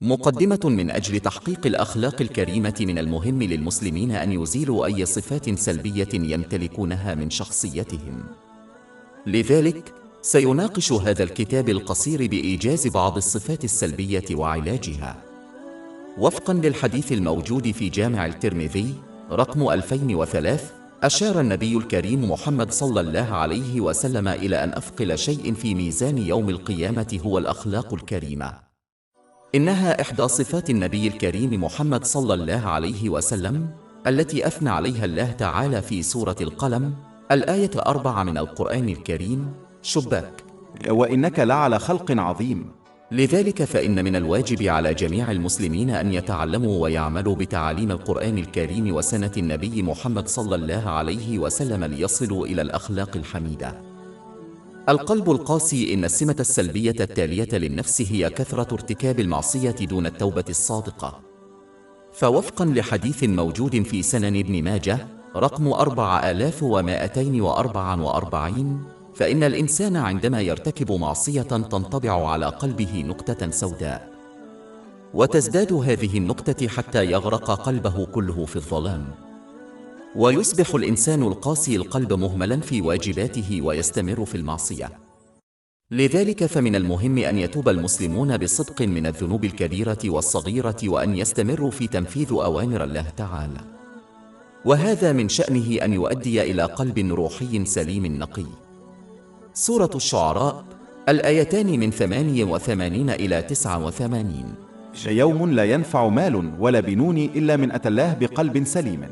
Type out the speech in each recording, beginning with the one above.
مقدمة. من أجل تحقيق الأخلاق الكريمة من المهم للمسلمين أن يزيلوا أي صفات سلبية يمتلكونها من شخصيتهم. لذلك سيناقش هذا الكتاب القصير بإيجاز بعض الصفات السلبية وعلاجها. وفقاً للحديث الموجود في جامع الترمذي رقم 2003، أشار النبي الكريم محمد صلى الله عليه وسلم إلى أن أثقل شيء في ميزان يوم القيامة هو الأخلاق الكريمة. إنها إحدى صفات النبي الكريم محمد صلى الله عليه وسلم التي أثنى عليها الله تعالى في سورة القلم الآية 4 من القرآن الكريم: شباك وإنك لعلى خلق عظيم. لذلك فإن من الواجب على جميع المسلمين أن يتعلموا ويعملوا بتعاليم القرآن الكريم وسنة النبي محمد صلى الله عليه وسلم ليصلوا إلى الأخلاق الحميدة. القلب القاسي. إن السمة السلبية التالية للنفس هي كثرة ارتكاب المعصية دون التوبة الصادقة. فوفقا لحديث موجود في سنن ابن ماجه رقم 4244، فإن الإنسان عندما يرتكب معصية تنطبع على قلبه نقطة سوداء، وتزداد هذه النقطة حتى يغرق قلبه كله في الظلام، ويصبح الإنسان القاسي القلب مهملا في واجباته ويستمر في المعصية. لذلك فمن المهم أن يتوب المسلمون بصدق من الذنوب الكبيرة والصغيرة، وأن يستمروا في تنفيذ أوامر الله تعالى، وهذا من شأنه أن يؤدي إلى قلب روحي سليم نقي. سورة الشعراء الآيتان من 88 إلى 89. يوم لا ينفع مال ولا بنون إلا من أتى الله بقلب سليم.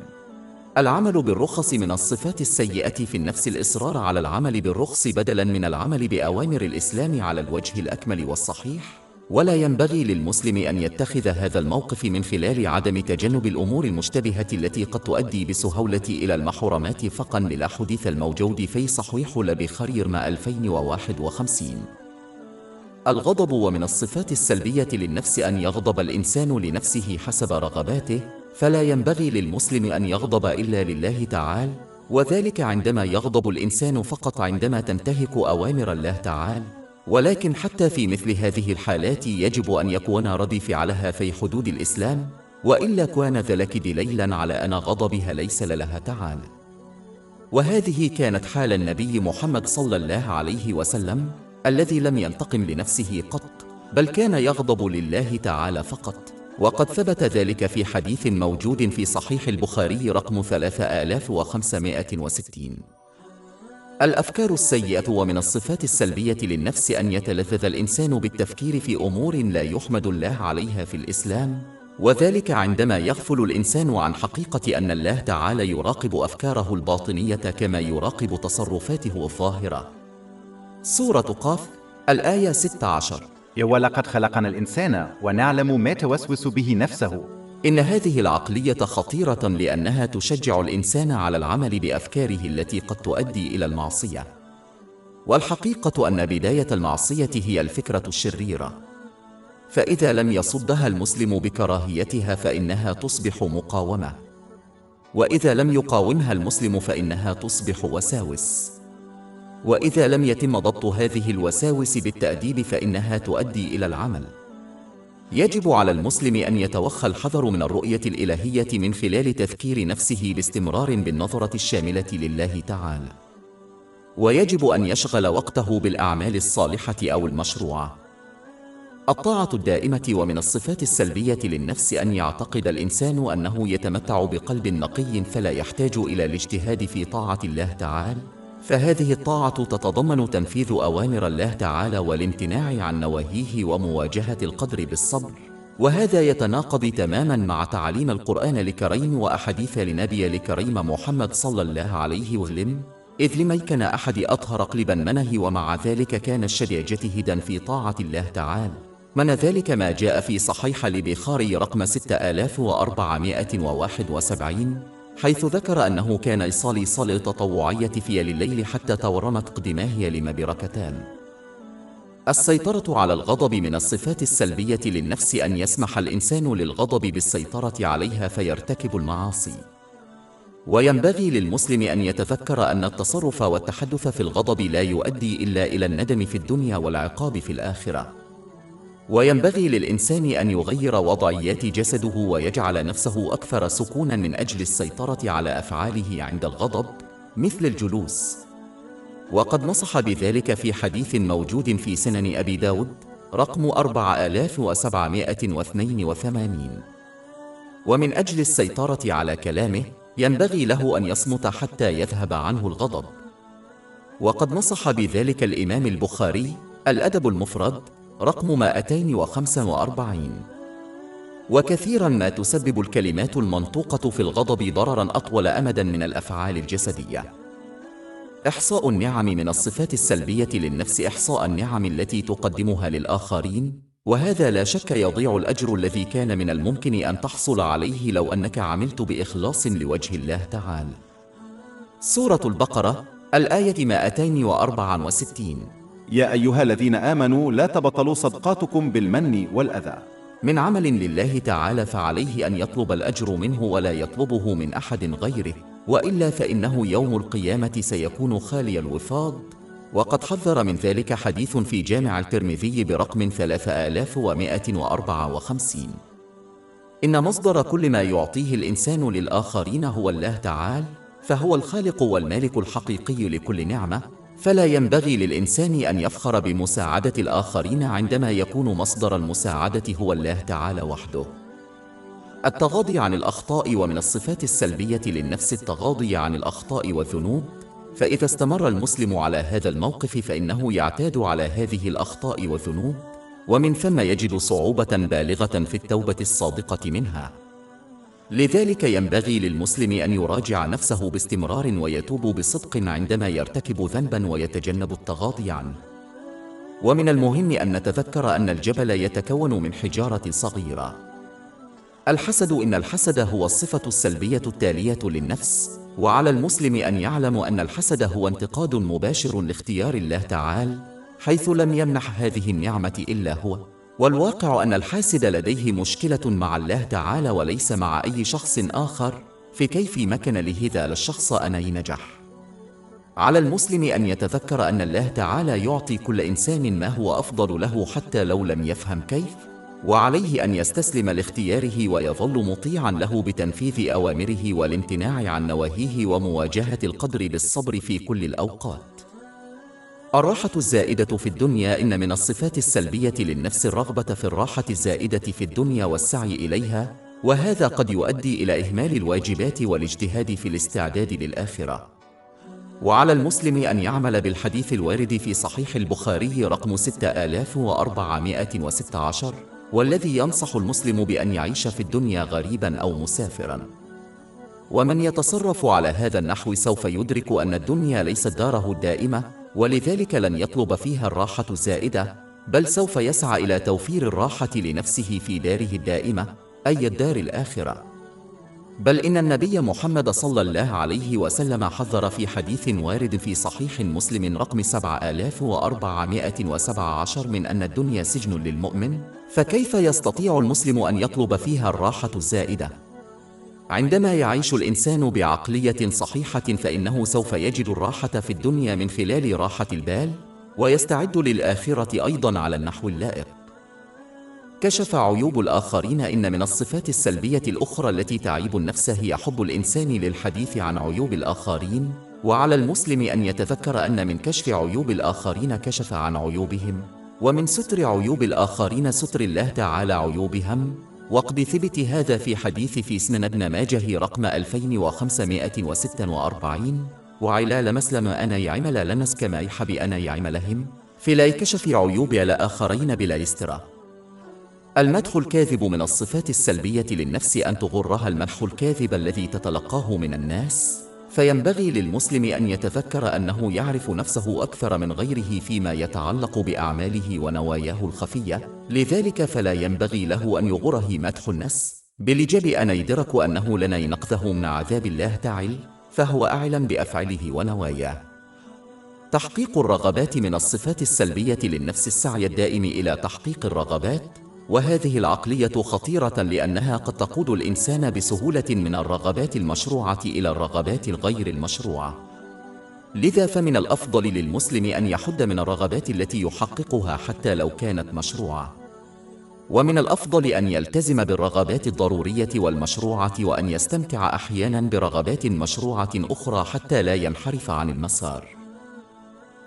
العمل بالرخص. من الصفات السيئة في النفس الإصرار على العمل بالرخص بدلاً من العمل بأوامر الإسلام على الوجه الأكمل والصحيح، ولا ينبغي للمسلم أن يتخذ هذا الموقف من خلال عدم تجنب الأمور المشتبهة التي قد تؤدي بسهولة إلى المحرمات. فقا للا حديث الموجود في صحيح لبخاري 2051. الغضب. ومن الصفات السلبية للنفس أن يغضب الإنسان لنفسه حسب رغباته، فلا ينبغي للمسلم أن يغضب إلا لله تعالى، وذلك عندما يغضب الإنسان فقط عندما تنتهك أوامر الله تعالى. ولكن حتى في مثل هذه الحالات يجب أن يكون رد فعلها في حدود الإسلام، وإلا كان ذلك دليلا على أن غضبها ليس لله تعالى. وهذه كانت حال النبي محمد صلى الله عليه وسلم الذي لم ينتقم لنفسه قط، بل كان يغضب لله تعالى فقط، وقد ثبت ذلك في حديث موجود في صحيح البخاري رقم 3560. الأفكار السيئة. ومن الصفات السلبية للنفس أن يتلذذ الإنسان بالتفكير في أمور لا يحمد الله عليها في الإسلام، وذلك عندما يغفل الإنسان عن حقيقة أن الله تعالى يراقب أفكاره الباطنية كما يراقب تصرفاته الظاهرة. سورة قاف الآية 16. ولقد خلقنا الإنسان ونعلم ما توسوس به نفسه. إن هذه العقلية خطيرة لأنها تشجع الإنسان على العمل بأفكاره التي قد تؤدي إلى المعصية. والحقيقة أن بداية المعصية هي الفكرة الشريرة، فإذا لم يصدها المسلم بكراهيتها فإنها تصبح مقاومة، وإذا لم يقاومها المسلم فإنها تصبح وساوس، وإذا لم يتم ضبط هذه الوساوس بالتأديب فإنها تؤدي إلى العمل. يجب على المسلم أن يتوخى الحذر من الرؤية الإلهية من خلال تذكير نفسه باستمرار بالنظرة الشاملة لله تعالى، ويجب أن يشغل وقته بالأعمال الصالحة أو المشروعة. الطاعة الدائمة. ومن الصفات السلبية للنفس أن يعتقد الإنسان أنه يتمتع بقلب نقي فلا يحتاج إلى الاجتهاد في طاعة الله تعالى، فهذه الطاعة تتضمن تنفيذ أوامر الله تعالى والامتناع عن نواهيه ومواجهة القدر بالصبر، وهذا يتناقض تماما مع تعاليم القرآن الكريم وأحاديث لنبي الكريم محمد صلى الله عليه وسلم، إذ لم يكن أحد أطهر قلبا منه ومع ذلك كان الشديد جتهدا في طاعة الله تعالى. من ذلك ما جاء في صحيح البخاري رقم 6471، حيث ذكر أنه كان يصلي صلاة التطوعية في الليل حتى تورمت قدماه لما بركتان. السيطرة على الغضب. من الصفات السلبية للنفس أن يسمح الإنسان للغضب بالسيطرة عليها فيرتكب المعاصي، وينبغي للمسلم أن يتذكر أن التصرف والتحدث في الغضب لا يؤدي إلا إلى الندم في الدنيا والعقاب في الآخرة. وينبغي للإنسان أن يغير وضعيات جسده ويجعل نفسه أكثر سكونا من أجل السيطرة على أفعاله عند الغضب، مثل الجلوس. وقد نصح بذلك في حديث موجود في سنن أبي داود رقم 4782. ومن أجل السيطرة على كلامه ينبغي له أن يصمت حتى يذهب عنه الغضب. وقد نصح بذلك الإمام البخاري الأدب المفرد رقم 245. وكثيرا ما تسبب الكلمات المنطوقة في الغضب ضررا أطول أمدا من الأفعال الجسدية. إحصاء النعم من الصفات السلبية للنفس إحصاء النعم التي تقدمها للآخرين، وهذا لا شك يضيع الأجر الذي كان من الممكن أن تحصل عليه لو أنك عملت بإخلاص لوجه الله تعالى. سورة البقرة الآية 264. يا أيها الذين آمنوا لا تبطلوا صدقاتكم بالمن والأذى. من عمل لله تعالى فعليه أن يطلب الأجر منه ولا يطلبه من أحد غيره، وإلا فإنه يوم القيامة سيكون خالي الوفاض. وقد حذر من ذلك حديث في جامع الترمذي برقم 3154. إن مصدر كل ما يعطيه الإنسان للآخرين هو الله تعالى، فهو الخالق والمالك الحقيقي لكل نعمة، فلا ينبغي للإنسان أن يفخر بمساعدة الآخرين عندما يكون مصدر المساعدة هو الله تعالى وحده. التغاضي عن الأخطاء. ومن الصفات السلبية للنفس التغاضي عن الأخطاء والذنوب، فإذا استمر المسلم على هذا الموقف فإنه يعتاد على هذه الأخطاء والذنوب، ومن ثم يجد صعوبة بالغة في التوبة الصادقة منها. لذلك ينبغي للمسلم أن يراجع نفسه باستمرار ويتوب بصدق عندما يرتكب ذنبا ويتجنب التغاضي عنه. ومن المهم أن نتذكر أن الجبل يتكون من حجارة صغيرة. الحسد. إن الحسد هو الصفة السلبية التالية للنفس، وعلى المسلم أن يعلم أن الحسد هو انتقاد مباشر لاختيار الله تعالى، حيث لم يمنح هذه النعمة إلا هو. والواقع أن الحاسد لديه مشكلة مع الله تعالى وليس مع أي شخص آخر، في كيف مكن لهذا الشخص أن ينجح. على المسلم أن يتذكر أن الله تعالى يعطي كل إنسان ما هو أفضل له حتى لو لم يفهم كيف، وعليه أن يستسلم لاختياره ويظل مطيعا له بتنفيذ أوامره والامتناع عن نواهيه ومواجهة القدر بالصبر في كل الأوقات. الراحة الزائدة في الدنيا. إن من الصفات السلبية للنفس الرغبة في الراحة الزائدة في الدنيا والسعي إليها، وهذا قد يؤدي إلى إهمال الواجبات والاجتهاد في الاستعداد للآخرة. وعلى المسلم أن يعمل بالحديث الوارد في صحيح البخاري رقم 6416، والذي ينصح المسلم بأن يعيش في الدنيا غريبا أو مسافرا. ومن يتصرف على هذا النحو سوف يدرك أن الدنيا ليست داره الدائمة، ولذلك لن يطلب فيها الراحة الزائدة، بل سوف يسعى إلى توفير الراحة لنفسه في داره الدائمة، أي الدار الآخرة. بل إن النبي محمد صلى الله عليه وسلم حذر في حديث وارد في صحيح مسلم رقم 7417 من أن الدنيا سجن للمؤمن، فكيف يستطيع المسلم أن يطلب فيها الراحة الزائدة؟ عندما يعيش الإنسان بعقلية صحيحة فإنه سوف يجد الراحة في الدنيا من خلال راحة البال، ويستعد للآخرة أيضا على النحو اللائق. كشف عيوب الآخرين. إن من الصفات السلبية الأخرى التي تعيب النفس هي حب الإنسان للحديث عن عيوب الآخرين، وعلى المسلم أن يتذكر أن من كشف عيوب الآخرين كشف عن عيوبهم، ومن ستر عيوب الآخرين ستر الله تعالى عيوبهم. وقد ثبت هذا في حديث في سنن ابن ماجه رقم 2546، وعلال مسلم أنا يعمل لنس كما يحب أنا يعملهم، فلا يكشف عيوب الآخرين بلا يسترى. المدح الكاذب. من الصفات السلبية للنفس أن تغرها المدح الكاذب الذي تتلقاه من الناس، فينبغي للمسلم أن يتذكر أنه يعرف نفسه أكثر من غيره فيما يتعلق بأعماله ونواياه الخفية، لذلك فلا ينبغي له أن يغره مدح الناس، بلجب أن يدرك أنه لن ينقذه من عذاب الله تعالى، فهو أعلم بأفعله ونواياه. تحقيق الرغبات. من الصفات السلبية للنفس السعي الدائم إلى تحقيق الرغبات، وهذه العقلية خطيرة لأنها قد تقود الإنسان بسهولة من الرغبات المشروعة إلى الرغبات الغير المشروعة. لذا فمن الأفضل للمسلم أن يحد من الرغبات التي يحققها حتى لو كانت مشروعة. ومن الأفضل أن يلتزم بالرغبات الضرورية والمشروعة، وأن يستمتع أحياناً برغبات مشروعة أخرى حتى لا ينحرف عن المسار.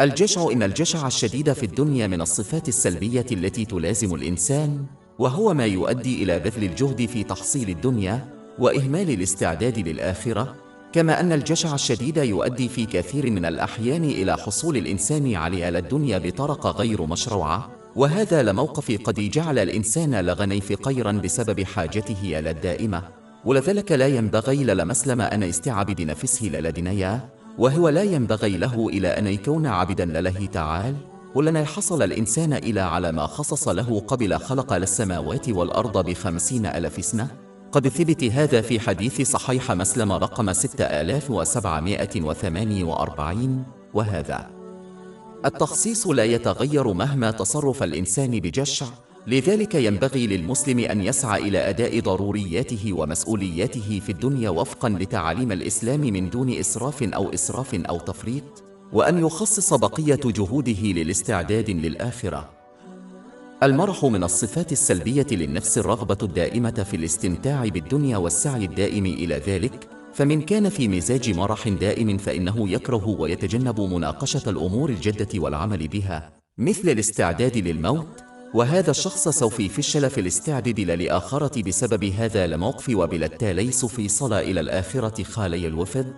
الجشع. إن الجشع الشديد في الدنيا من الصفات السلبية التي تلازم الإنسان، وهو ما يؤدي إلى بذل الجهد في تحصيل الدنيا وإهمال الاستعداد للآخرة، كما أن الجشع الشديد يؤدي في كثير من الأحيان إلى حصول الإنسان على الدنيا بطرق غير مشروعة، وهذا لموقف قد جعل الإنسان لغني فقيرا بسبب حاجته إلى الدائمة، ولذلك لا ينبغي لمسلم أن يستعبد نفسه لدنيا، وهو لا ينبغي له إلى أن يكون عبدا لله تعالى، ولن يحصل الإنسان إلى على ما خصص له قبل خلق السماوات والأرض ب50,000 سنة. قد ثبت هذا في حديث صحيح مسلم رقم 6748، وهذا التخصيص لا يتغير مهما تصرف الإنسان بجشع، لذلك ينبغي للمسلم أن يسعى إلى أداء ضرورياته ومسؤولياته في الدنيا وفقاً لتعاليم الإسلام من دون إسراف أو تفريط، وأن يخصص بقية جهوده للاستعداد للآخرة. المرح. من الصفات السلبية للنفس الرغبة الدائمة في الاستمتاع بالدنيا والسعي الدائم إلى ذلك، فمن كان في مزاج مرح دائم فإنه يكره ويتجنب مناقشة الأمور الجادة والعمل بها، مثل الاستعداد للموت، وهذا الشخص سوف يفشل في الاستعداد للآخرة بسبب هذا الموقف، وبالتالي سوف يصل إلى الآخرة خالي الوفد.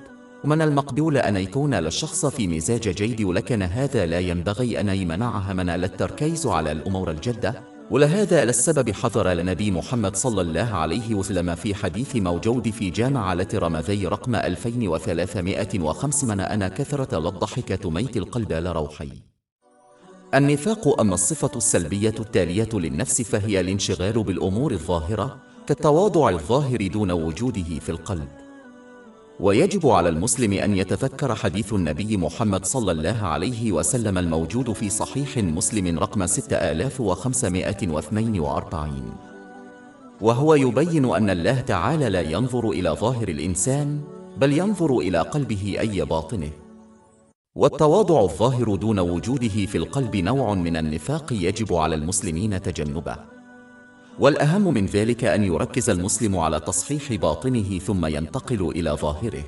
ومن المقبول أن يكون للشخص في مزاج جيد، ولكن هذا لا ينبغي أن يمنعه من التركيز على الأمور الجادة، ولهذا السبب حذر النبي محمد صلى الله عليه وسلم في حديث موجود في جامعة رمضي رقم 2305: من أنا كثرة الضحكة ميت القلب لروحي. النفاق. أما الصفة السلبية التالية للنفس فهي الانشغال بالأمور الظاهرة كالتواضع الظاهر دون وجوده في القلب. ويجب على المسلم أن يتذكر حديث النبي محمد صلى الله عليه وسلم الموجود في صحيح مسلم رقم 6542، وهو يبين أن الله تعالى لا ينظر إلى ظاهر الإنسان، بل ينظر إلى قلبه أي باطنه. والتواضع الظاهر دون وجوده في القلب نوع من النفاق يجب على المسلمين تجنبه. والأهم من ذلك أن يركز المسلم على تصحيح باطنه ثم ينتقل إلى ظاهره.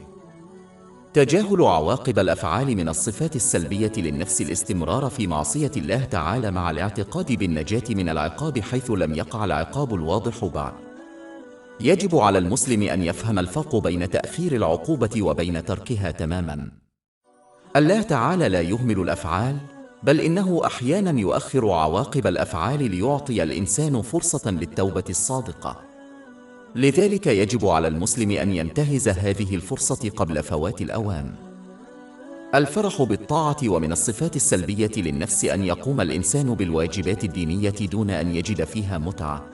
تجاهل عواقب الأفعال. من الصفات السلبية للنفس الاستمرار في معصية الله تعالى مع الاعتقاد بالنجاة من العقاب حيث لم يقع العقاب الواضح بعد. يجب على المسلم أن يفهم الفرق بين تأخير العقوبة وبين تركها تماماً. الله تعالى لا يهمل الأفعال، بل إنه أحياناً يؤخر عواقب الأفعال ليعطي الإنسان فرصة للتوبة الصادقة. لذلك يجب على المسلم أن ينتهز هذه الفرصة قبل فوات الأوان. الفرح بالطاعة. ومن الصفات السلبية للنفس أن يقوم الإنسان بالواجبات الدينية دون أن يجد فيها متعة،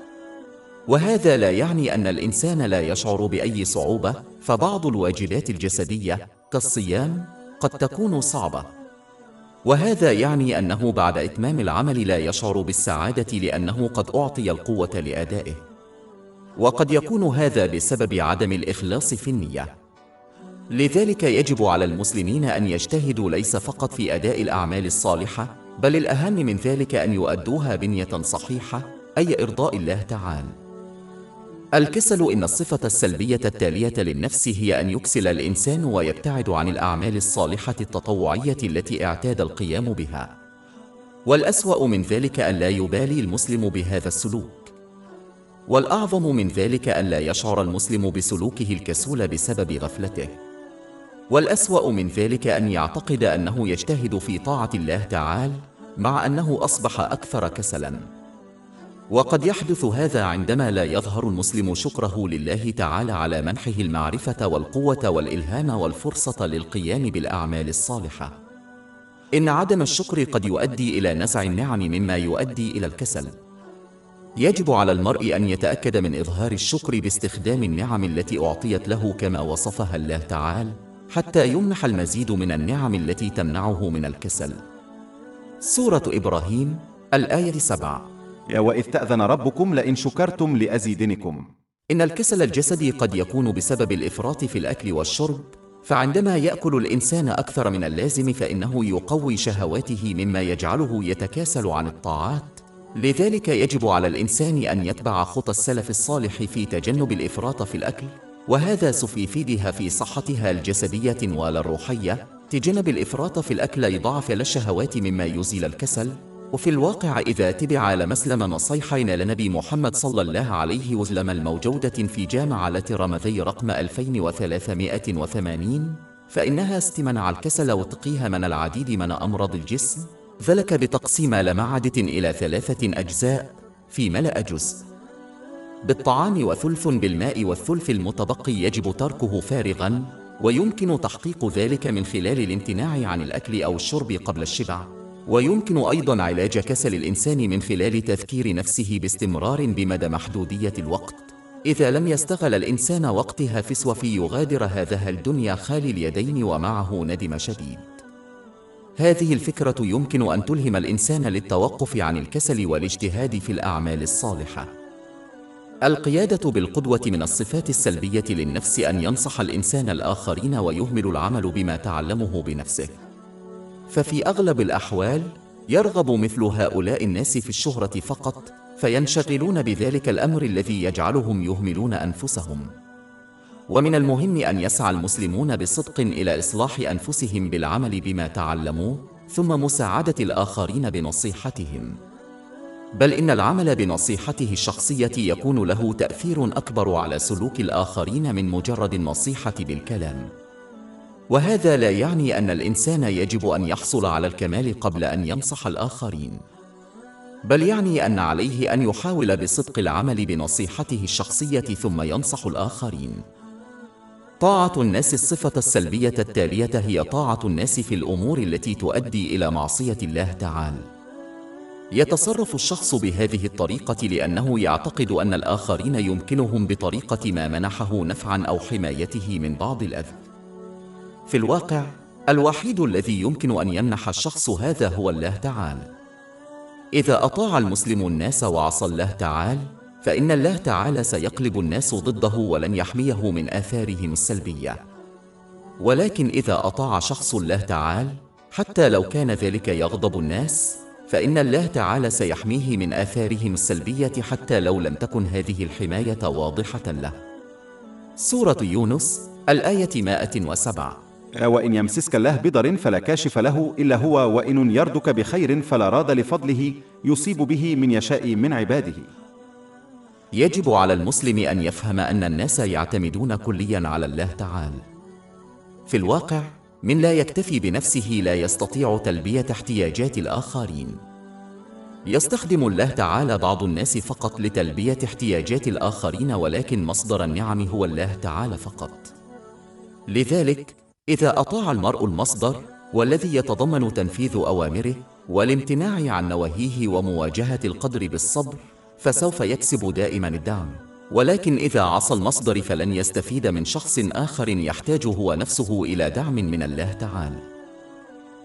وهذا لا يعني أن الإنسان لا يشعر بأي صعوبة، فبعض الواجبات الجسدية كالصيام قد تكون صعبة، وهذا يعني أنه بعد إتمام العمل لا يشعر بالسعادة لأنه قد أعطي القوة لأدائه، وقد يكون هذا بسبب عدم الإخلاص في النية. لذلك يجب على المسلمين أن يجتهدوا ليس فقط في أداء الأعمال الصالحة، بل الأهم من ذلك أن يؤدوها بنية صحيحة، أي إرضاء الله تعالى. الكسل. إن الصفة السلبية التالية للنفس هي أن يكسل الإنسان ويبتعد عن الأعمال الصالحة التطوعية التي اعتاد القيام بها، والأسوأ من ذلك أن لا يبالي المسلم بهذا السلوك، والأعظم من ذلك أن لا يشعر المسلم بسلوكه الكسول بسبب غفلته، والأسوأ من ذلك أن يعتقد أنه يجتهد في طاعة الله تعالى مع أنه أصبح أكثر كسلاً. وقد يحدث هذا عندما لا يظهر المسلم شكره لله تعالى على منحه المعرفة والقوة والإلهام والفرصة للقيام بالأعمال الصالحة. إن عدم الشكر قد يؤدي إلى نزع النعم مما يؤدي إلى الكسل. يجب على المرء أن يتأكد من إظهار الشكر باستخدام النعم التي أعطيت له كما وصفها الله تعالى، حتى يمنح المزيد من النعم التي تمنعه من الكسل. سورة إبراهيم الآية 7. وإذ تأذن ربكم لئن شكرتم لأزيدنكم. إن الكسل الجسدي قد يكون بسبب الإفراط في الأكل والشرب، فعندما يأكل الإنسان أكثر من اللازم فإنه يقوي شهواته مما يجعله يتكاسل عن الطاعات، لذلك يجب على الإنسان أن يتبع خطى السلف الصالح في تجنب الإفراط في الأكل، وهذا سوف يفيدها في صحتها الجسدية والروحية. تجنب الإفراط في الأكل يضاعف الشهوات مما يزيل الكسل. وفي الواقع إذا تبع لمسلم نصيحين لنبي محمد صلى الله عليه وسلم الموجودة في جامعة رمذي رقم 2380، فإنها استمنع الكسل وتقيها من العديد من أمراض الجسم، ذلك بتقسيم لمعدة إلى 3 أجزاء في ملأ جزء بالطعام وثلث بالماء، والثلث المتبقي يجب تركه فارغا، ويمكن تحقيق ذلك من خلال الامتناع عن الأكل أو الشرب قبل الشبع. ويمكن أيضا علاج كسل الإنسان من خلال تذكير نفسه باستمرار بمدى محدودية الوقت. إذا لم يستغل الإنسان وقتها فسوف يغادر هذه الدنيا خالي اليدين ومعه ندم شديد. هذه الفكرة يمكن أن تلهم الإنسان للتوقف عن الكسل والاجتهاد في الأعمال الصالحة. القيادة بالقدوة من الصفات السلبية للنفس أن ينصح الإنسان الآخرين ويهمل العمل بما تعلمه بنفسه، ففي أغلب الأحوال يرغب مثل هؤلاء الناس في الشهرة فقط، فينشغلون بذلك الأمر الذي يجعلهم يهملون أنفسهم. ومن المهم أن يسعى المسلمون بصدق إلى إصلاح أنفسهم بالعمل بما تعلموه، ثم مساعدة الآخرين بنصيحتهم. بل إن العمل بنصيحته الشخصية يكون له تأثير أكبر على سلوك الآخرين من مجرد النصيحة بالكلام. وهذا لا يعني أن الإنسان يجب أن يحصل على الكمال قبل أن ينصح الآخرين، بل يعني أن عليه أن يحاول بصدق العمل بنصيحته الشخصية ثم ينصح الآخرين. طاعة الناس. الصفة السلبية التالية هي طاعة الناس في الأمور التي تؤدي إلى معصية الله تعالى. يتصرف الشخص بهذه الطريقة لأنه يعتقد أن الآخرين يمكنهم بطريقة ما منحه نفعا أو حمايته من بعض الأذى. في الواقع الوحيد الذي يمكن أن يمنح الشخص هذا هو الله تعالى. إذا أطاع المسلم الناس وعصى الله تعالى، فإن الله تعالى سيقلب الناس ضده ولن يحميه من آثارهم السلبية. ولكن إذا أطاع شخص الله تعالى حتى لو كان ذلك يغضب الناس، فإن الله تعالى سيحميه من آثارهم السلبية حتى لو لم تكن هذه الحماية واضحة له. سورة يونس الآية 107. وإن يمسسك الله بضر فلا كاشف له إلا هو، وإن يردك بخير فلا راد لفضله يصيب به من يشاء من عباده. يجب على المسلم أن يفهم أن الناس يعتمدون كليا على الله تعالى. في الواقع من لا يكتفي بنفسه لا يستطيع تلبية احتياجات الآخرين. يستخدم الله تعالى بعض الناس فقط لتلبية احتياجات الآخرين، ولكن مصدر النعم هو الله تعالى فقط. لذلك إذا أطاع المرء المصدر والذي يتضمن تنفيذ أوامره والامتناع عن نواهيه ومواجهة القدر بالصبر، فسوف يكسب دائما الدعم. ولكن إذا عصى المصدر فلن يستفيد من شخص آخر يحتاج هو نفسه إلى دعم من الله تعالى.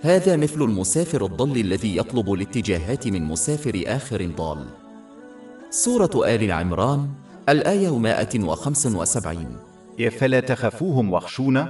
هذا مثل المسافر الضال الذي يطلب الاتجاهات من مسافر آخر ضال. سورة آل عمران الآية 175. فلا تخافوهم واخشون.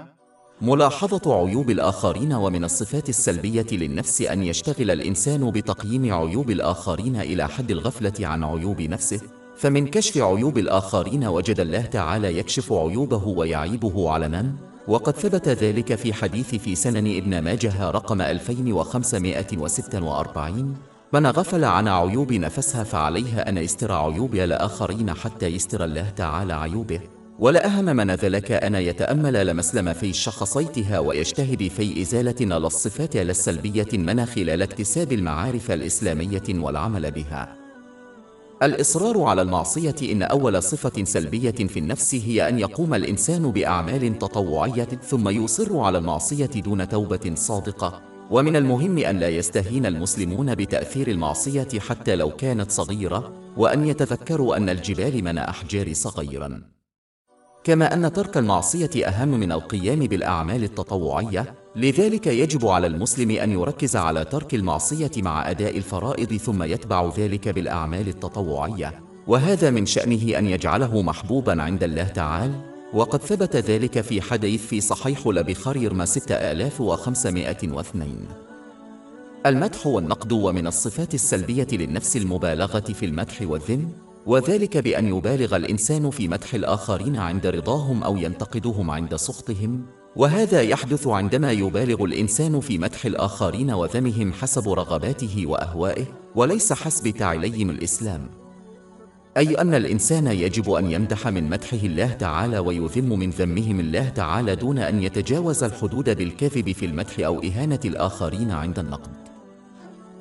ملاحظة عيوب الآخرين. ومن الصفات السلبية للنفس أن يشتغل الإنسان بتقييم عيوب الآخرين إلى حد الغفلة عن عيوب نفسه. فمن كشف عيوب الآخرين وجد الله تعالى يكشف عيوبه ويعيبه على من؟ وقد ثبت ذلك في حديث في سنن ابن ماجه رقم 2546: من غفل عن عيوب نفسها فعليها أن يستر عيوب الآخرين حتى يستر الله تعالى عيوبه. ولا أهم من ذلك أن يتأمل لمسلم في شخصيتها ويجتهد في إزالة الصفات السلبية من خلال اكتساب المعارف الإسلامية والعمل بها. الإصرار على المعصية. إن أول صفة سلبية في النفس هي أن يقوم الإنسان بأعمال تطوعية ثم يصر على المعصية دون توبة صادقة. ومن المهم أن لا يستهين المسلمون بتأثير المعصية حتى لو كانت صغيرة، وأن يتذكروا أن الجبال من أحجار صغيرا. كما أن ترك المعصية أهم من القيام بالأعمال التطوعية، لذلك يجب على المسلم أن يركز على ترك المعصية مع أداء الفرائض ثم يتبع ذلك بالأعمال التطوعية، وهذا من شأنه أن يجعله محبوبا عند الله تعالى. وقد ثبت ذلك في حديث في صحيح البخاري 6502. المدح والنقد. ومن الصفات السلبية للنفس المبالغة في المدح والذم، وذلك بأن يبالغ الإنسان في مدح الآخرين عند رضاهم أو ينتقدهم عند سخطهم، وهذا يحدث عندما يبالغ الإنسان في مدح الآخرين وذمهم حسب رغباته وأهوائه، وليس حسب تعاليم الإسلام، أي أن الإنسان يجب أن يمدح من مدحه الله تعالى ويذم من ذمهم الله تعالى دون أن يتجاوز الحدود بالكذب في المدح أو إهانة الآخرين عند النقد.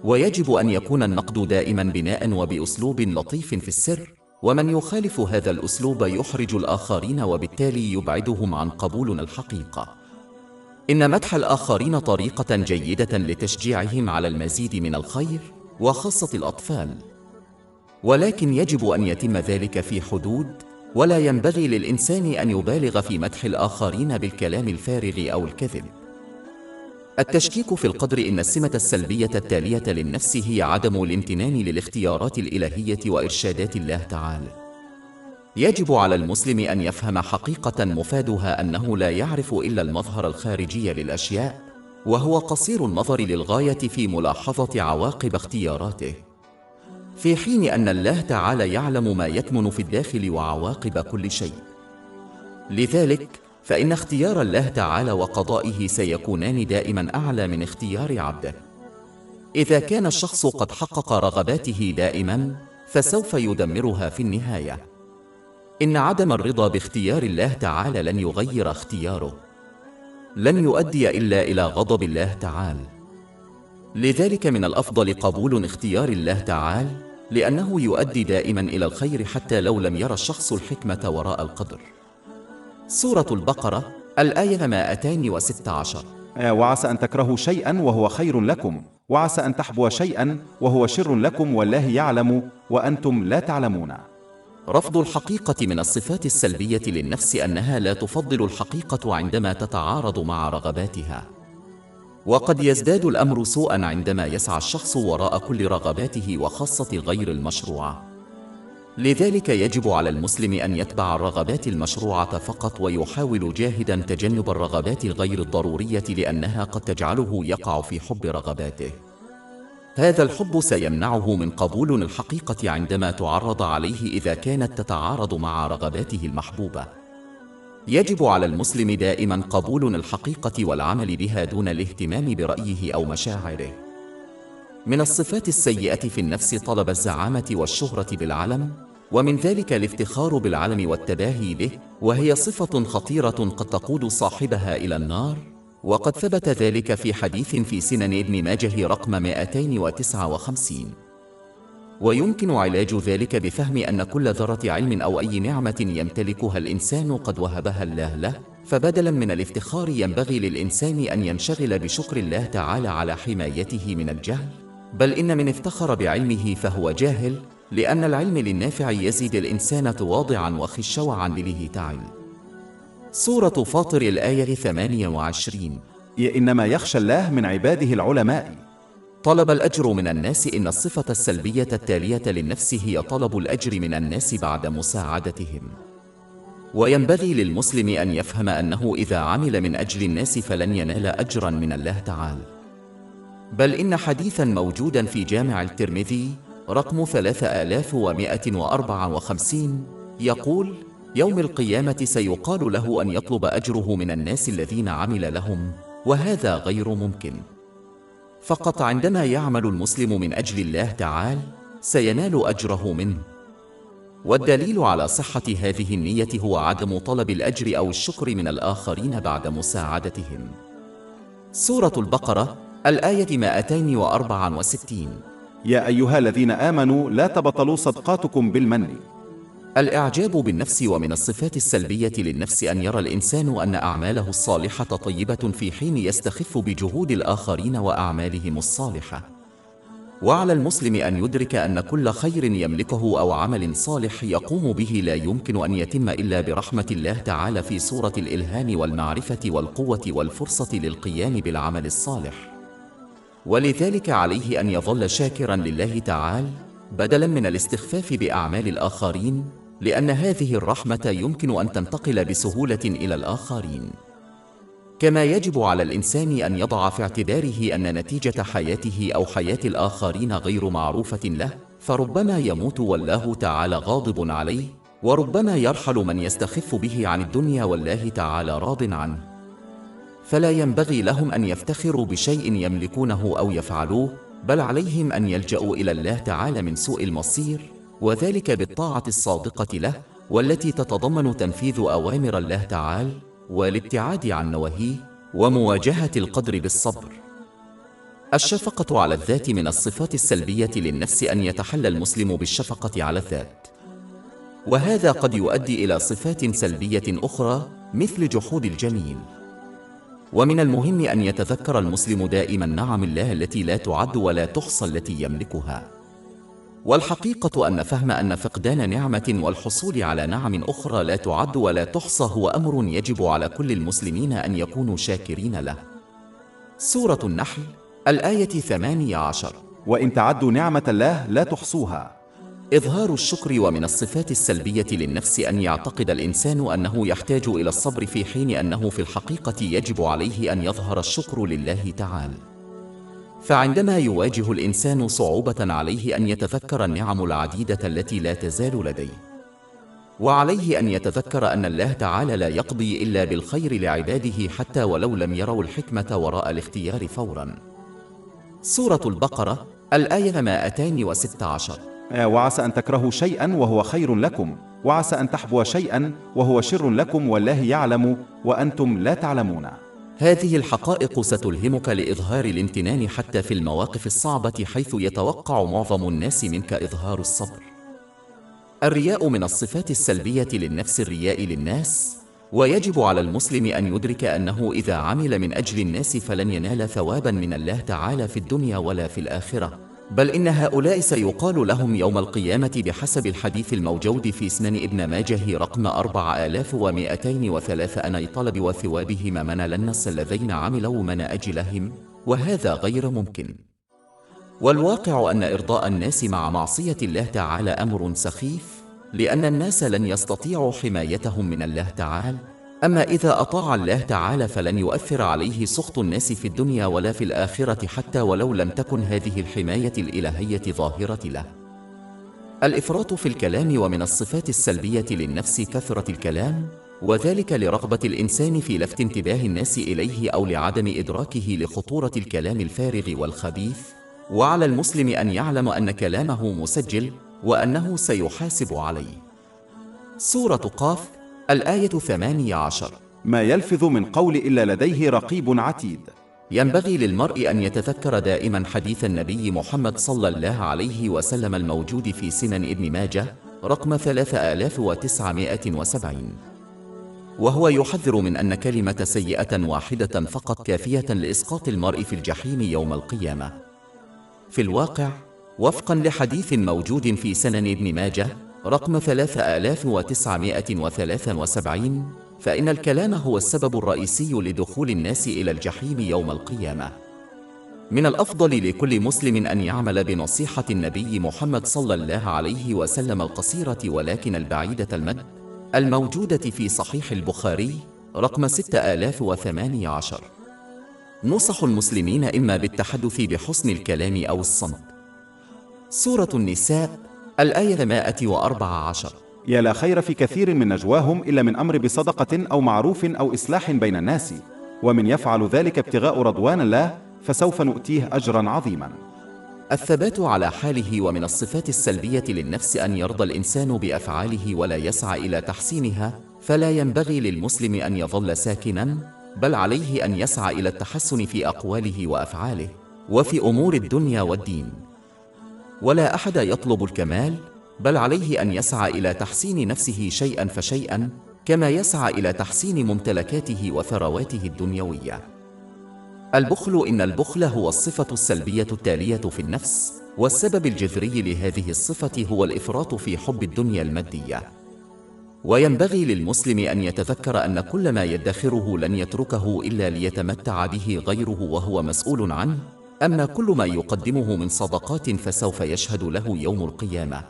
ويجب أن يكون النقد دائما بناء وبأسلوب لطيف في السر، ومن يخالف هذا الأسلوب يحرج الآخرين وبالتالي يبعدهم عن قبولنا الحقيقة. إن مدح الآخرين طريقة جيدة لتشجيعهم على المزيد من الخير، وخاصة الأطفال، ولكن يجب أن يتم ذلك في حدود، ولا ينبغي للإنسان أن يبالغ في مدح الآخرين بالكلام الفارغ أو الكذب. التشكيك في القدر. إن السمة السلبية التالية للنفس هي عدم الامتنان للاختيارات الإلهية وإرشادات الله تعالى. يجب على المسلم أن يفهم حقيقة مفادها أنه لا يعرف إلا المظهر الخارجي للأشياء، وهو قصير النظر للغاية في ملاحظة عواقب اختياراته، في حين أن الله تعالى يعلم ما يكمن في الداخل وعواقب كل شيء. لذلك فإن اختيار الله تعالى وقضائه سيكونان دائما أعلى من اختيار عبده. إذا كان الشخص قد حقق رغباته دائما، فسوف يدمرها في النهاية. إن عدم الرضا باختيار الله تعالى لن يغير اختياره، لن يؤدي إلا إلى غضب الله تعالى. لذلك من الأفضل قبول اختيار الله تعالى، لأنه يؤدي دائما إلى الخير حتى لو لم يرى الشخص الحكمة وراء القدر. سورة البقرة الآية 216. وعسى أن تكرهوا شيئا وهو خير لكم، وعسى أن تحبوا شيئا وهو شر لكم، والله يعلم وأنتم لا تعلمون. رفض الحقيقة. من الصفات السلبية للنفس أنها لا تفضل الحقيقة عندما تتعارض مع رغباتها، وقد يزداد الأمر سوءا عندما يسعى الشخص وراء كل رغباته وخاصة غير المشروعة. لذلك يجب على المسلم أن يتبع الرغبات المشروعة فقط، ويحاول جاهدا تجنب الرغبات غير الضرورية، لأنها قد تجعله يقع في حب رغباته. هذا الحب سيمنعه من قبول الحقيقة عندما تعرض عليه إذا كانت تتعارض مع رغباته المحبوبة. يجب على المسلم دائما قبول الحقيقة والعمل بها دون الاهتمام برأيه أو مشاعره. من الصفات السيئة في النفس طلب الزعامة والشهرة بالعلم، ومن ذلك الافتخار بالعلم والتباهي به، وهي صفة خطيرة قد تقود صاحبها إلى النار، وقد ثبت ذلك في حديث في سنن ابن ماجه رقم 259. ويمكن علاج ذلك بفهم أن كل ذرة علم أو أي نعمة يمتلكها الإنسان قد وهبها الله له، فبدلا من الافتخار ينبغي للإنسان أن ينشغل بشكر الله تعالى على حمايته من الجهل، بل إن من افتخر بعلمه فهو جاهل، لأن العلم للنافع يزيد الإنسان تواضعا وخشوعا لله تعالى. سورة فاطر الآية 28. إنما يخشى الله من عباده العلماء. طلب الأجر من الناس. إن الصفة السلبية التالية للنفس هي طلب الأجر من الناس بعد مساعدتهم. وينبغي للمسلم أن يفهم أنه إذا عمل من أجل الناس فلن ينال أجرا من الله تعالى، بل إن حديثا موجودا في جامع الترمذي رقم 3154 يقول: يوم القيامة سيقال له أن يطلب أجره من الناس الذين عمل لهم، وهذا غير ممكن. فقط عندما يعمل المسلم من أجل الله تعالى سينال أجره منه. والدليل على صحة هذه النية هو عدم طلب الأجر أو الشكر من الآخرين بعد مساعدتهم. سورة البقرة الآية 264. يا أيها الذين آمنوا لا تبطلوا صدقاتكم بالمن. الإعجاب بالنفس. ومن الصفات السلبية للنفس أن يرى الإنسان أن أعماله الصالحة طيبة في حين يستخف بجهود الآخرين وأعمالهم الصالحة. وعلى المسلم أن يدرك أن كل خير يملكه أو عمل صالح يقوم به لا يمكن أن يتم إلا برحمة الله تعالى في صورة الإلهام والمعرفة والقوة والفرصة للقيام بالعمل الصالح. ولذلك عليه أن يظل شاكرا لله تعالى بدلا من الاستخفاف بأعمال الآخرين، لأن هذه الرحمة يمكن أن تنتقل بسهولة إلى الآخرين. كما يجب على الإنسان أن يضع في اعتباره أن نتيجة حياته أو حياة الآخرين غير معروفة له، فربما يموت والله تعالى غاضب عليه، وربما يرحل من يستخف به عن الدنيا والله تعالى راض عنه. فلا ينبغي لهم أن يفتخروا بشيء يملكونه أو يفعلوه، بل عليهم أن يلجأوا إلى الله تعالى من سوء المصير، وذلك بالطاعة الصادقة له، والتي تتضمن تنفيذ أوامر الله تعالى والابتعاد عن نواهيه، ومواجهة القدر بالصبر. الشفقة على الذات. من الصفات السلبية للنفس أن يتحلى المسلم بالشفقة على الذات، وهذا قد يؤدي إلى صفات سلبية أخرى مثل جحود الجميل. ومن المهم أن يتذكر المسلم دائما نعم الله التي لا تعد ولا تحصى التي يملكها. والحقيقة أن فهم أن فقدان نعمة والحصول على نعم أخرى لا تعد ولا تحصى هو أمر يجب على كل المسلمين أن يكونوا شاكرين له. سورة النحل الآية 18. وإن تعدوا نعمة الله لا تحصوها. إظهار الشكر. ومن الصفات السلبية للنفس أن يعتقد الإنسان أنه يحتاج إلى الصبر، في حين أنه في الحقيقة يجب عليه أن يظهر الشكر لله تعالى. فعندما يواجه الإنسان صعوبة عليه أن يتذكر النعم العديدة التي لا تزال لديه، وعليه أن يتذكر أن الله تعالى لا يقضي إلا بالخير لعباده حتى ولو لم يروا الحكمة وراء الاختيار فوراً. سورة البقرة الآية 216. وعسى أن تكرهوا شيئا وهو خير لكم، وعسى أن تحبوا شيئا وهو شر لكم، والله يعلم وأنتم لا تعلمون. هذه الحقائق ستلهمك لإظهار الامتنان حتى في المواقف الصعبة، حيث يتوقع معظم الناس منك إظهار الصبر. الرياء. من الصفات السلبية للنفس الرياء للناس، ويجب على المسلم أن يدرك أنه إذا عمل من أجل الناس فلن ينال ثوابا من الله تعالى في الدنيا ولا في الآخرة، بل إن هؤلاء سيقال لهم يوم القيامة بحسب الحديث الموجود في سنن ابن ماجه رقم 4203: أنا طلب وثوابهم من الناس الذين عملوا من أجلهم، وهذا غير ممكن. والواقع أن إرضاء الناس مع معصية الله تعالى أمر سخيف، لأن الناس لن يستطيعوا حمايتهم من الله تعالى. أما إذا أطاع الله تعالى فلن يؤثر عليه سخط الناس في الدنيا ولا في الآخرة، حتى ولو لم تكن هذه الحماية الإلهية ظاهرة له. الإفراط في الكلام. ومن الصفات السلبية للنفس كثرة الكلام، وذلك لرغبة الإنسان في لفت انتباه الناس إليه أو لعدم إدراكه لخطورة الكلام الفارغ والخبيث. وعلى المسلم أن يعلم أن كلامه مسجل وأنه سيحاسب عليه. سورة قاف الآية 18. ما يلفظ من قول إلا لديه رقيب عتيد. ينبغي للمرء أن يتذكر دائما حديث النبي محمد صلى الله عليه وسلم الموجود في سنن ابن ماجه رقم 3970، وهو يحذر من أن كلمة سيئة واحدة فقط كافية لإسقاط المرء في الجحيم يوم القيامة. في الواقع، وفقا لحديث موجود في سنن ابن ماجه رقم 3973، فإن الكلام هو السبب الرئيسي لدخول الناس إلى الجحيم يوم القيامة. من الأفضل لكل مسلم أن يعمل بنصيحة النبي محمد صلى الله عليه وسلم القصيرة ولكن البعيدة المدى الموجودة في صحيح البخاري رقم 6018. نصح المسلمين إما بالتحدث بحسن الكلام أو الصمت. سورة النساء الآية 114. يا لا خير في كثير من نجواهم إلا من أمر بصدقة أو معروف أو إصلاح بين الناس، ومن يفعل ذلك ابتغاء رضوان الله فسوف نؤتيه أجرا عظيما. الثبات على حاله. ومن الصفات السلبية للنفس أن يرضى الإنسان بأفعاله ولا يسعى إلى تحسينها، فلا ينبغي للمسلم أن يظل ساكنا، بل عليه أن يسعى إلى التحسن في أقواله وأفعاله وفي أمور الدنيا والدين. ولا أحد يطلب الكمال، بل عليه أن يسعى إلى تحسين نفسه شيئا فشيئا، كما يسعى إلى تحسين ممتلكاته وثرواته الدنيوية. البخل. إن البخل هو الصفة السلبية التالية في النفس، والسبب الجذري لهذه الصفة هو الإفراط في حب الدنيا المادية. وينبغي للمسلم أن يتذكر أن كل ما يدخره لن يتركه إلا ليتمتع به غيره وهو مسؤول عنه، أما كل ما يقدمه من صدقات فسوف يشهد له يوم القيامة.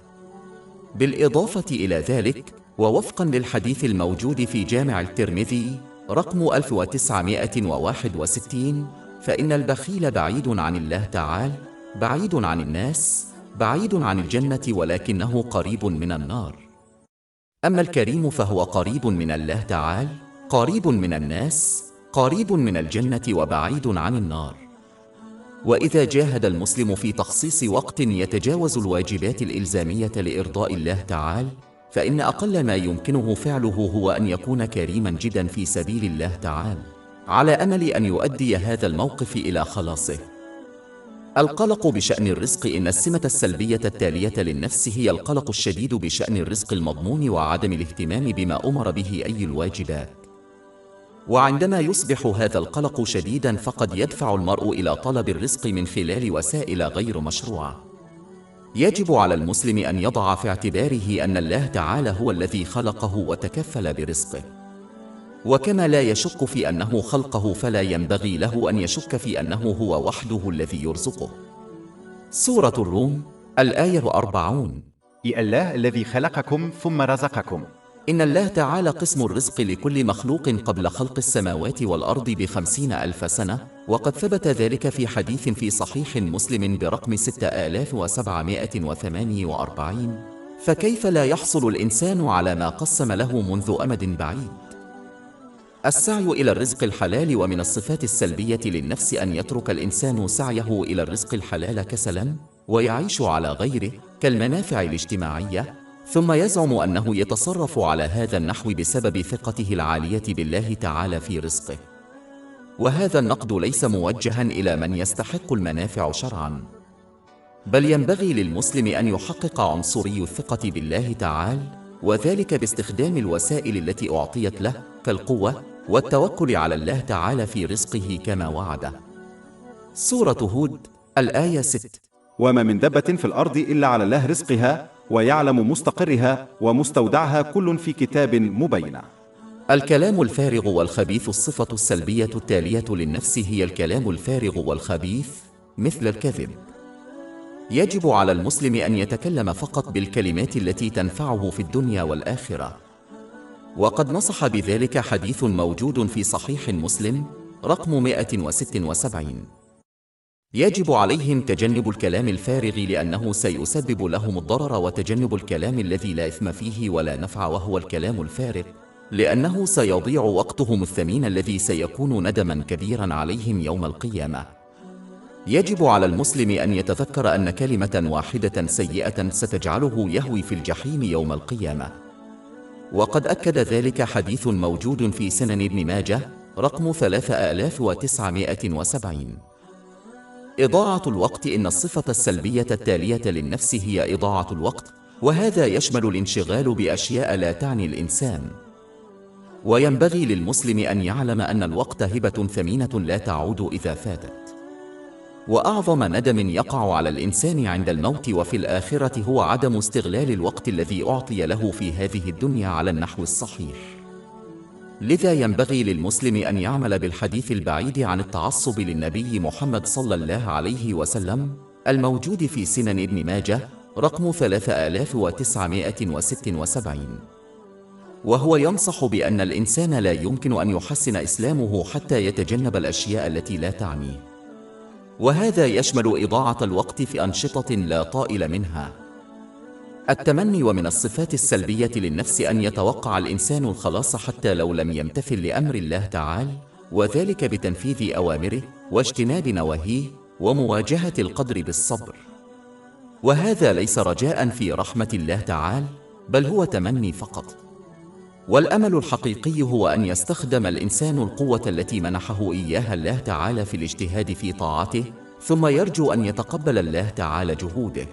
بالإضافة إلى ذلك، ووفقا للحديث الموجود في جامع الترمذي رقم 1961. فإن البخيل بعيد عن الله تعالى، بعيد عن الناس، بعيد عن الجنة، ولكنه قريب من النار. أما الكريم فهو قريب من الله تعالى، قريب من الناس، قريب من الجنة، وبعيد عن النار. وإذا جاهد المسلم في تخصيص وقت يتجاوز الواجبات الإلزامية لإرضاء الله تعالى، فإن أقل ما يمكنه فعله هو أن يكون كريما جدا في سبيل الله تعالى، على أمل أن يؤدي هذا الموقف إلى خلاصه. القلق بشأن الرزق. إن السمة السلبية التالية للنفس هي القلق الشديد بشأن الرزق المضمون وعدم الاهتمام بما أمر به أي الواجبات. وعندما يصبح هذا القلق شديدا فقد يدفع المرء إلى طلب الرزق من خلال وسائل غير مشروعة. يجب على المسلم أن يضع في اعتباره أن الله تعالى هو الذي خلقه وتكفل برزقه، وكما لا يشك في أنه خلقه فلا ينبغي له أن يشك في أنه هو وحده الذي يرزقه. سورة الروم الآية 40. الله الذي خلقكم ثم رزقكم. إن الله تعالى قسم الرزق لكل مخلوق قبل خلق السماوات والأرض ب50,000 سنة، وقد ثبت ذلك في حديث في صحيح مسلم برقم 6748. فكيف لا يحصل الإنسان على ما قسم له منذ أمد بعيد؟ السعي إلى الرزق الحلال. ومن الصفات السلبية للنفس أن يترك الإنسان سعيه إلى الرزق الحلال كسلا ويعيش على غيره كالمنافع الاجتماعية، ثم يزعم أنه يتصرف على هذا النحو بسبب ثقته العالية بالله تعالى في رزقه. وهذا النقد ليس موجها إلى من يستحق المنافع شرعا، بل ينبغي للمسلم أن يحقق عنصري الثقة بالله تعالى، وذلك باستخدام الوسائل التي أعطيت له كالقوة والتوكل على الله تعالى في رزقه كما وعده. سورة هود الآية 6. وما من دابة في الأرض إلا على الله رزقها ويعلم مستقرها ومستودعها كل في كتاب مبين. الكلام الفارغ والخبيث. الصفة السلبية التالية للنفس هي الكلام الفارغ والخبيث مثل الكذب. يجب على المسلم أن يتكلم فقط بالكلمات التي تنفعه في الدنيا والآخرة، وقد نصح بذلك حديث موجود في صحيح مسلم رقم 176. يجب عليهم تجنب الكلام الفارغ لأنه سيسبب لهم الضرر، وتجنب الكلام الذي لا إثم فيه ولا نفع وهو الكلام الفارغ، لأنه سيضيع وقتهم الثمين الذي سيكون ندما كبيرا عليهم يوم القيامة. يجب على المسلم أن يتذكر أن كلمة واحدة سيئة ستجعله يهوي في الجحيم يوم القيامة، وقد أكد ذلك حديث موجود في سنن ابن ماجه رقم 3970. إضاعة الوقت. إن الصفة السلبية التالية للنفس هي إضاعة الوقت، وهذا يشمل الانشغال بأشياء لا تعني الإنسان. وينبغي للمسلم أن يعلم أن الوقت هبة ثمينة لا تعود إذا فاتت، وأعظم ندم يقع على الإنسان عند الموت وفي الآخرة هو عدم استغلال الوقت الذي أعطي له في هذه الدنيا على النحو الصحيح. لذا ينبغي للمسلم أن يعمل بالحديث البعيد عن التعصب للنبي محمد صلى الله عليه وسلم الموجود في سنن ابن ماجه رقم 3976، وهو ينصح بأن الإنسان لا يمكن أن يحسن إسلامه حتى يتجنب الأشياء التي لا تعنيه، وهذا يشمل إضاعة الوقت في أنشطة لا طائل منها. التمني. ومن الصفات السلبية للنفس أن يتوقع الإنسان الخلاص حتى لو لم يمتثل لأمر الله تعالى، وذلك بتنفيذ أوامره واجتناب نواهيه ومواجهة القدر بالصبر، وهذا ليس رجاء في رحمة الله تعالى، بل هو تمني فقط. والأمل الحقيقي هو أن يستخدم الإنسان القوة التي منحه إياها الله تعالى في الاجتهاد في طاعته، ثم يرجو أن يتقبل الله تعالى جهوده.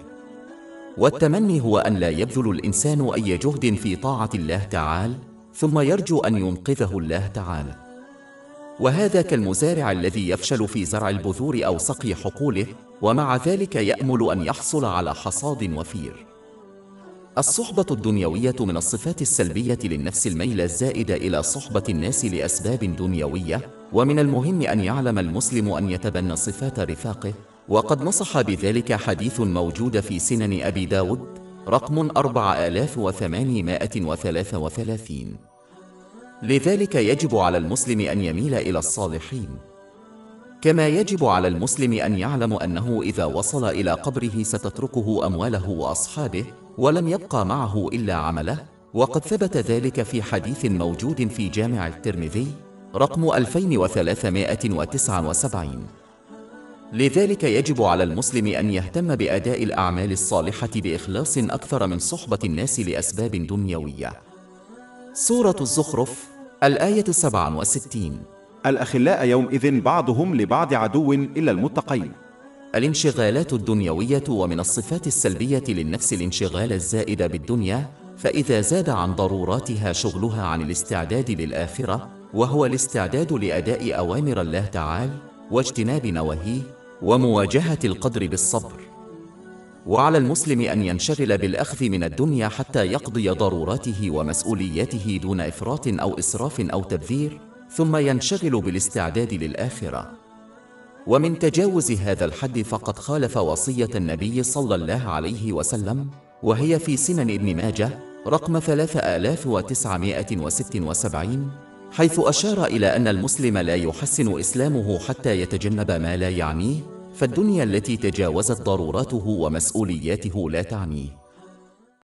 والتمني هو أن لا يبذل الإنسان أي جهد في طاعة الله تعالى ثم يرجو أن ينقذه الله تعالى، وهذا كالمزارع الذي يفشل في زرع البذور أو سقي حقوله، ومع ذلك يأمل أن يحصل على حصاد وفير. الصحبة الدنيوية. من الصفات السلبية للنفس الميل الزائد إلى صحبة الناس لأسباب دنيوية، ومن المهم أن يعلم المسلم أن يتبنى صفات رفاقه، وقد نصح بذلك حديث موجود في سنن أبي داود رقم 4833. لذلك يجب على المسلم أن يميل إلى الصالحين. كما يجب على المسلم أن يعلم أنه إذا وصل إلى قبره ستتركه أمواله وأصحابه، ولم يبقى معه إلا عمله، وقد ثبت ذلك في حديث موجود في جامع الترمذي رقم 2379. لذلك يجب على المسلم أن يهتم بأداء الأعمال الصالحة بإخلاص أكثر من صحبة الناس لأسباب دنيوية. سورة الزخرف الآية 67. الأخلاء يومئذ بعضهم لبعض عدو إلا المتقين. الانشغالات الدنيوية. ومن الصفات السلبية للنفس الانشغال الزائد بالدنيا، فإذا زاد عن ضروراتها شغلها عن الاستعداد للآخرة، وهو الاستعداد لأداء أوامر الله تعالى واجتناب نواهيه ومواجهة القدر بالصبر. وعلى المسلم أن ينشغل بالأخذ من الدنيا حتى يقضي ضروراته ومسؤولياته دون إفراط أو إسراف أو تبذير، ثم ينشغل بالاستعداد للآخرة. ومن تجاوز هذا الحد فقد خالف وصية النبي صلى الله عليه وسلم، وهي في سنن ابن ماجه رقم 3976، حيث أشار إلى أن المسلم لا يحسن إسلامه حتى يتجنب ما لا يعنيه، فالدنيا التي تجاوزت ضروراته ومسؤولياته لا تعنيه.